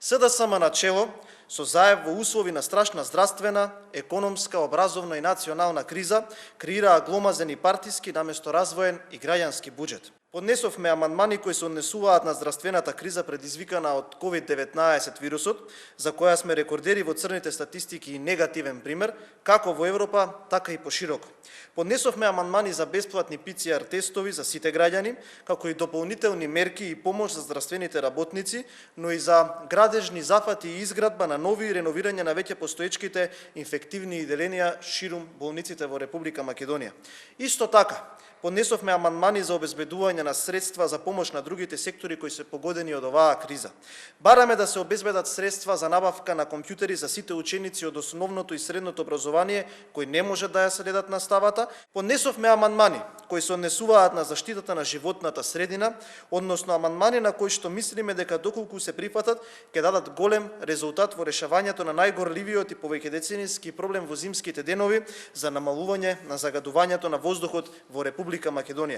СДСМ на чело со ЗАЕВ во услови на страшна здравствена, економска, образовна и национална криза креираа гломазен и партиски наместо развоен и граѓански буџет. Поднесовме амандмани кои се однесуваат на здравствената криза предизвикана од COVID-19 вирусот, за која сме рекордери во црните статистики и негативен пример, како во Европа, така и пошироко. Поднесовме амандмани за бесплатни ПЦР тестови за сите граѓани, како и дополнителни мерки и помош за здравствените работници, но и за градежни зафати и изградба на нови и реновирање на веќе постоечките инфективни деленија ширум болниците во Република Македонија. Исто така, поднесовме амандмани за обезбедување на средства за помош на другите сектори кои се погодени од оваа криза. Бараме да се обезбедат средства за набавка на компјутери за сите ученици од основното и средното образование кои не можат да ја следат наставата. Поднесовме амандмани кои се однесуваат на заштитата на животната средина, односно амандмани на кои што мислиме дека доколку се прифатат ќе дадат голем резултат во решавањето на најгорливиот и повеќедеценијски проблем во зимските денови за намалување на загадувањето на воздухот во Република Македонија.